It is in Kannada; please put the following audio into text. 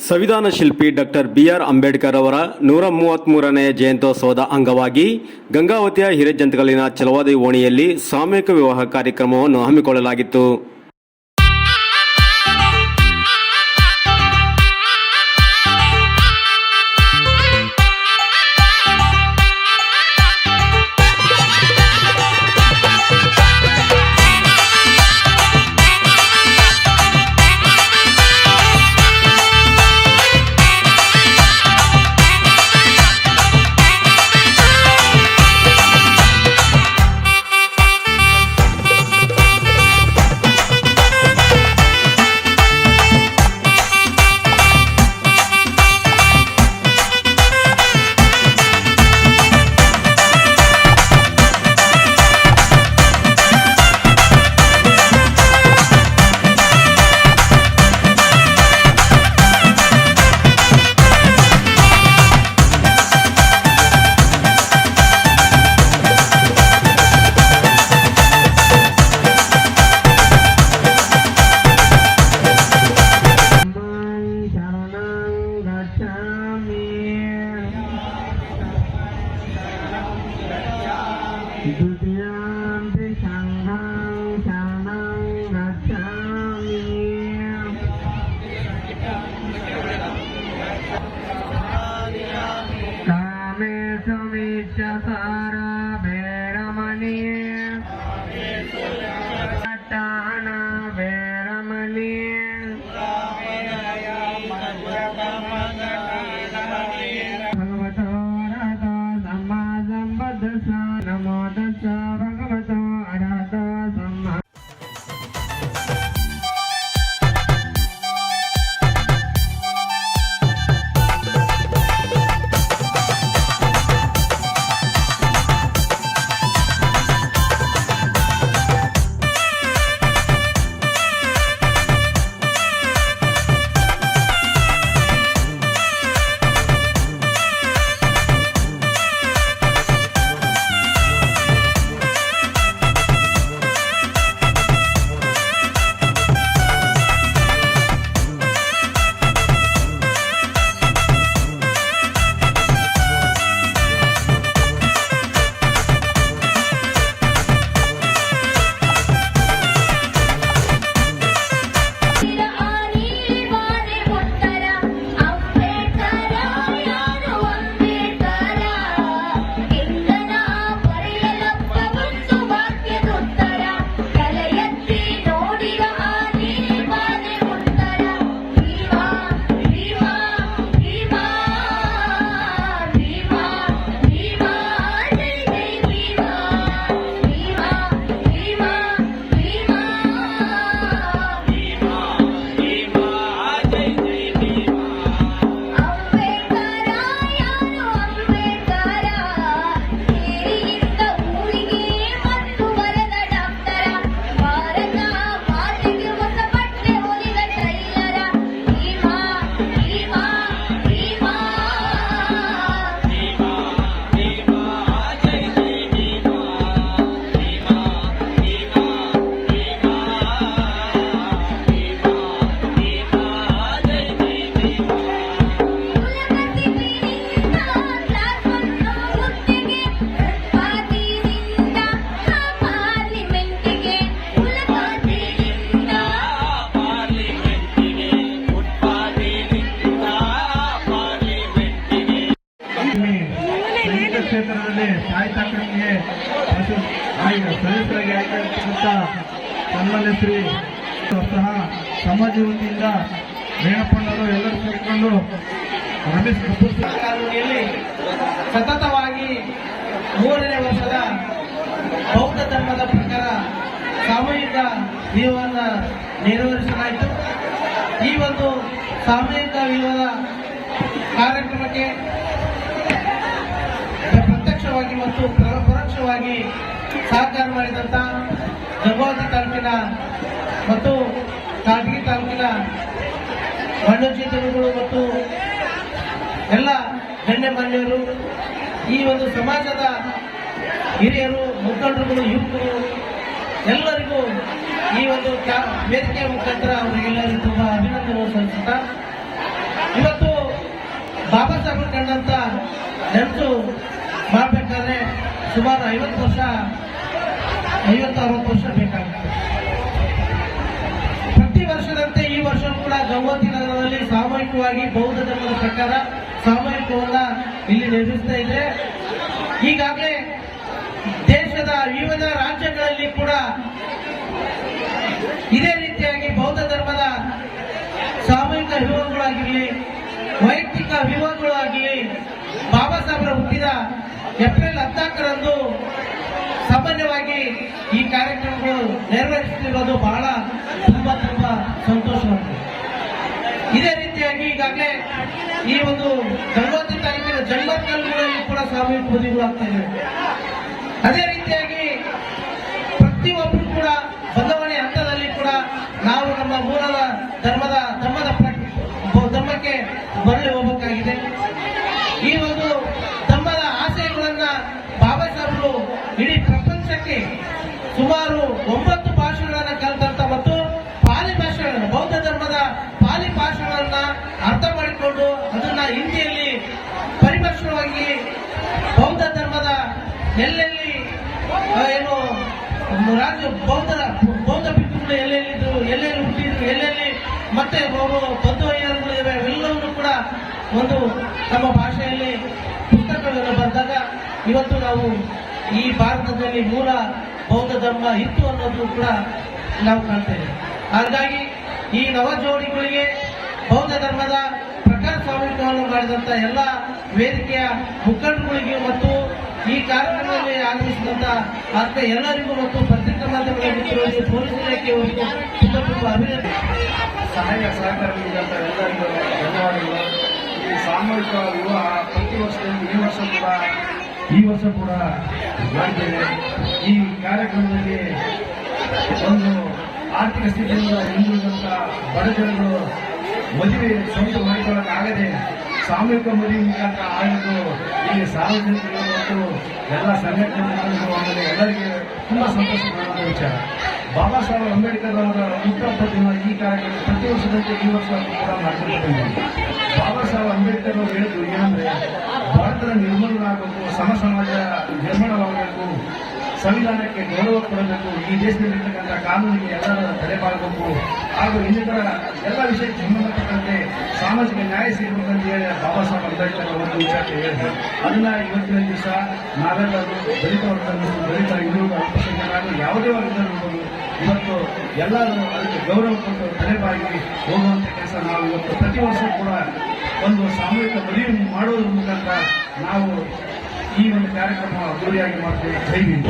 ಸಂವಿಧಾನ ಶಿಲ್ಪಿ ಡಾಕ್ಟರ್ ಬಿ.ಆರ್. ಅಂಬೇಡ್ಕರ್ ಅವರ 133ನೇ ಜಯಂತ್ಯೋತ್ಸವದ ಅಂಗವಾಗಿ ಗಂಗಾವತಿಯ ಹಿರೇಜಂತಕಲ್ಲಿನ ಛಲವಾದಿ ಓಣಿಯಲ್ಲಿ ಸಾಮೂಹಿಕ ವಿವಾಹ ಕಾರ್ಯಕ್ರಮವನ್ನು ಹಮ್ಮಿಕೊಳ್ಳಲಾಗಿತ್ತು. ಕ್ಷೇತ್ರದಲ್ಲಿ ಸಾಹಿತ್ಯ ಅಕಾಡೆಮಿಗೆ ಸದಸ್ಯರಾಗಿ ಆಯ್ಕೆಯಾಗಿರ್ತಕ್ಕಂಥ ಸನ್ಮಾನ್ಯ ಶ್ರೀ ಸಹ ಸಮಾಜ ವತಿಯಿಂದ ರೇಣಪ್ಪಣ್ಣವರು ಎಲ್ಲರೂ ಸೇರಿಕೊಂಡು ರಮೇಶ್ ಕಪೂರ್ ಕಾಲೋನಿಯಲ್ಲಿ ಸತತವಾಗಿ 3ನೇ ವರ್ಷದ ಬೌದ್ಧ ಧರ್ಮದ ಪ್ರಕಾರ ಸಾಮೂಹಿಕ ವಿವಾಹವನ್ನು ನೆರವೇರಿಸಲಾಯಿತು. ಈ ಒಂದು ಸಾಮೂಹಿಕ ವಿವಾಹ ಕಾರ್ಯಕ್ರಮಕ್ಕೆ ಪ್ರತ್ಯಕ್ಷವಾಗಿ ಮತ್ತು ಪರೋಕ್ಷವಾಗಿ ಸಹಕಾರ ಮಾಡಿದಂತ ಗಂಗಾವತಿ ತಾಲೂಕಿನ ಮತ್ತು ಕಾಟಗಿ ತಾಲೂಕಿನ ವನ್ಯಜೀವಿಗಳು ಮತ್ತು ಎಲ್ಲ ಗಣ್ಯಮಾನ್ಯರು, ಈ ಒಂದು ಸಮಾಜದ ಹಿರಿಯರು, ಮುಖಂಡರುಗಳು, ಯುವಕರು ಎಲ್ಲರಿಗೂ ಈ ಒಂದು ವೇದಿಕೆಯ ಮುಖಾಂತರ ಅವರಿಗೆಲ್ಲರಿಗೂ ತುಂಬಾ ಅಭಿನಂದನೆ ಸಲ್ಲಿಸುತ್ತಾ ಬಾಬಾ ಸಾಹೇಬ್ ಕಂಡಂತ ನೆನಪು ಮಾಡಬೇಕಾದ್ರೆ ಸುಮಾರು 50 ವರ್ಷ 50-60 ವರ್ಷ ಬೇಕಾಗುತ್ತೆ. ಪ್ರತಿ ವರ್ಷದಂತೆ ಈ ವರ್ಷ ಕೂಡ ಗಂಗೋತ್ರಿ ನಗರದಲ್ಲಿ ಸಾಮೂಹಿಕವಾಗಿ ಬೌದ್ಧ ಧರ್ಮದ ಪ್ರಕಾರ ಸಾಮೂಹಿಕವನ್ನ ಇಲ್ಲಿ ನಿರ್ಮಿಸ್ತಾ ಇದೆ. ಈಗಾಗಲೇ ದೇಶದ ವಿವಿಧ ರಾಜ್ಯಗಳಲ್ಲಿ ಕೂಡ ಇದೇ ರೀತಿಯಾಗಿ ಬೌದ್ಧ ಧರ್ಮದ ಸಾಮೂಹಿಕ ವಿವಾಹಗಳಾಗಿರಲಿ, ವೈಯಕ್ತಿಕ ವಿವಾಹಗಳಾಗಲಿ, ಬಾಬಾ ಸಾಹೇಬರ ಹುಟ್ಟಿದ ಏಪ್ರಿಲ್ 14ರಂದು ಸಾಮಾನ್ಯವಾಗಿ ಈ ಕಾರ್ಯಕ್ರಮಗಳು ನೆರವೇರಿಸುತ್ತಿರೋದು ಬಹಳ ತುಂಬಾ ಸಂತೋಷವಾಗಿದೆ. ಇದೇ ರೀತಿಯಾಗಿ ಈಗಾಗಲೇ ಈ ಒಂದು ಗಂಗೋತ್ರಿ ತಾಲೂಕಿನ ಜನ್ಮಕಲ್ಗಳಲ್ಲಿ ಕೂಡ ಸಾಮೂಹಿಕ ಮದುವೆಗಳು ಆಗ್ತಾ ಇದೆ. ಅದೇ ರೀತಿಯಾಗಿ ಪ್ರತಿಯೊಬ್ಬರು ಕೂಡ ಬದಲಾವಣೆ ಹಂತದಲ್ಲಿ ಕೂಡ ನಾವು ನಮ್ಮ ಮೂಲದ ಧರ್ಮಕ್ಕೆ ಮರಳಿ ಹೋಗಬೇಕಾಗಿದೆ. ಈ ಒಂದು ಧರ್ಮದ ಆಶಯಗಳನ್ನ ಬಾಬಾ ಸಾಹೇಬರು ಇಡೀ ಪ್ರಪಂಚಕ್ಕೆ ಸುಮಾರು 9 ಭಾಷೆಗಳನ್ನ ಕಲಿತಂತ ಮತ್ತು ಪಾಲಿ ಭಾಷೆಗಳನ್ನು ಬೌದ್ಧ ಧರ್ಮದ ಪಾಲಿ ಭಾಷೆಗಳನ್ನ ಅರ್ಥ ಮಾಡಿಕೊಂಡು ಅದನ್ನ ಹಿಂದಿಯಲ್ಲಿ ಪರಿಭಾಷಣವಾಗಿ ಬೌದ್ಧ ಧರ್ಮದ ಎಲ್ಲೆಲ್ಲಿ ಏನು ರಾಜ್ಯ ಬೌದ್ಧ ಭಿಕ್ಷುಗಳು ಎಲ್ಲೆಲ್ಲಿದ್ರು, ಎಲ್ಲೆಲ್ಲಿ ಹುಟ್ಟಿದ್ರು, ಎಲ್ಲೆಲ್ಲಿ ಮತ್ತೆ ಅವರು ಬೌದ್ಧವೈಯರುಗಳು ಇವೆ, ಅವೆಲ್ಲವನ್ನೂ ಕೂಡ ಒಂದು ನಮ್ಮ ಭಾಷೆಯಲ್ಲಿ ಪುಸ್ತಕಗಳನ್ನು ಬರೆದಾಗ ಇವತ್ತು ನಾವು ಈ ಭಾರತದಲ್ಲಿ ಮೂಲ ಬೌದ್ಧ ಧರ್ಮ ಇತ್ತು ಅನ್ನೋದು ಕೂಡ ನಾವು ಕಾಣ್ತೇವೆ. ಹಾಗಾಗಿ ಈ ನವ ಜೋಡಿಗಳಿಗೆ ಬೌದ್ಧ ಧರ್ಮದ ಪ್ರಕಾರ ಸಾಮೂಹಿಕವನ್ನು ಮಾಡಿದಂತ ಎಲ್ಲ ವೇದಿಕೆಯ ಮುಖಂಡರುಗಳಿಗೆ ಮತ್ತು ಈ ಕಾರ್ಯಕ್ರಮದಲ್ಲಿ ಆಗಮಿಸಿದಂತ ಆತ್ಮ ಎಲ್ಲರಿಗೂ ಮತ್ತು ಪತ್ರಿಕಾ ಮಾಧ್ಯಮಗಳ ಮಿತ್ರರಿಗೆ, ಪೊಲೀಸ್ ಇಲಾಖೆಯವರಿಗೂ ತುಂಬ ಅಭಿನಂದನೆ. ಸಹಾಯ ಸಹಕಾರ ನೀಡಿದಂತ ಎಲ್ಲರಿಗೂ ಧನ್ಯವಾದಗಳು. ಈ ಸಾಮೂಹಿಕ ವಿವಾಹ ಪ್ರತಿ ವರ್ಷದಲ್ಲಿ ಈ ವರ್ಷ ಕೂಡ ಮಾಡಿದ್ದೇವೆ. ಈ ಕಾರ್ಯಕ್ರಮದಲ್ಲಿ ಒಂದು ಆರ್ಥಿಕ ಸ್ಥಿತಿಯಿಂದ ಹಿಂದುಳಿದಂತ ಬಡ ಜನರು ಮದುವೆ ಸ್ವಂತ ಮಾಡಿಕೊಳ್ಳಕ್ಕಾಗದೆ ಸಾಮೂಹಿಕ ಮದುವೆ ಮುಖಾಂತರ ಆಗಿದ್ದು ಈ ಸಾರ್ವಜನಿಕರು ಮತ್ತು ಎಲ್ಲ ಸಂಘಟನೆಗಳು ಆಮೇಲೆ ಎಲ್ಲರಿಗೆ ತುಂಬಾ ಸಂತೋಷ ಪಡುವಂತ ವಿಚಾರ. ಬಾಬಾ ಸಾಹೇಬ್ ಅಂಬೇಡ್ಕರ್ ಅವರ ಹುಟ್ಟುಹಬ್ಬ ದಿನ ಈ ಕಾರ್ಯಕ್ರಮ ಪ್ರತಿ ವರ್ಷದಂತೆ ಈ ವರ್ಷ ಕೂಡ ಮಾಡ್ಕೊಂಡಿದ್ದೇವೆ. ಬಾಬಾ ಸಾಹೇಬ್ ಅಂಬೇಡ್ಕರ್ ಅವರು ಹೇಳಿದ್ರು ಏನಂದ್ರೆ ಭಾರತದ ನಿರ್ಮೂಲನಾಗಬೇಕು, ಸಮ ಸಮಾಜ ನಿರ್ಮಾಣವಾಗಬೇಕು, ಸಂವಿಧಾನಕ್ಕೆ ಗೌರವ ಕೊಡಬೇಕು, ಈ ದೇಶದಲ್ಲಿರ್ತಕ್ಕಂಥ ಕಾನೂನಿಗೆ ಎಲ್ಲರ ತಲೆಬಾಗಬೇಕು ಹಾಗೂ ಇನ್ನಿತರ ಎಲ್ಲ ವಿಷಯಕ್ಕೆ ಸಂಬಂಧಪಟ್ಟಂತೆ ಸಾಮಾಜಿಕ ನ್ಯಾಯ ಸಿಗಬೇಕಂತ ಹೇಳಿ ಬಾಬಾ ಸಾಹೇಬ್ ಅಂಬೇಡ್ಕರ್ ಒಂದು ವಿಚಾರಕ್ಕೆ ಹೇಳಿದ್ರು. ಅದನ್ನ ಇವತ್ತಿನ ದಿವಸ ನಾವೆಲ್ಲರೂ ದಲಿತ ವರ್ಗಗಳು, ದಲಿತ ಹಿಂದುಳಿದ ಅಲ್ಪಸಂಖ್ಯಾತರು ಯಾವುದೇ ವರ್ಗದಲ್ಲಿರ್ಬೋದು ಇವತ್ತು ಎಲ್ಲರೂ ಅದಕ್ಕೆ ಗೌರವ ಕೊಟ್ಟು ತಲೆಬಾಗಿ ಹೋಗುವಂತ ಕೆಲಸ ನಾವು ಇವತ್ತು ಪ್ರತಿ ವರ್ಷ ಕೂಡ ಒಂದು ಸಾಮೂಹಿಕ ಮದುವೆ ಮಾಡೋದ್ರ ಮುಖಾಂತರ ನಾವು ಈ ಒಂದು ಕಾರ್ಯಕ್ರಮ ಅದ್ದೂರಿಯಾಗಿ ಮಾಡ್ತೇವೆ. ಜೈ ಹಿಂದ್.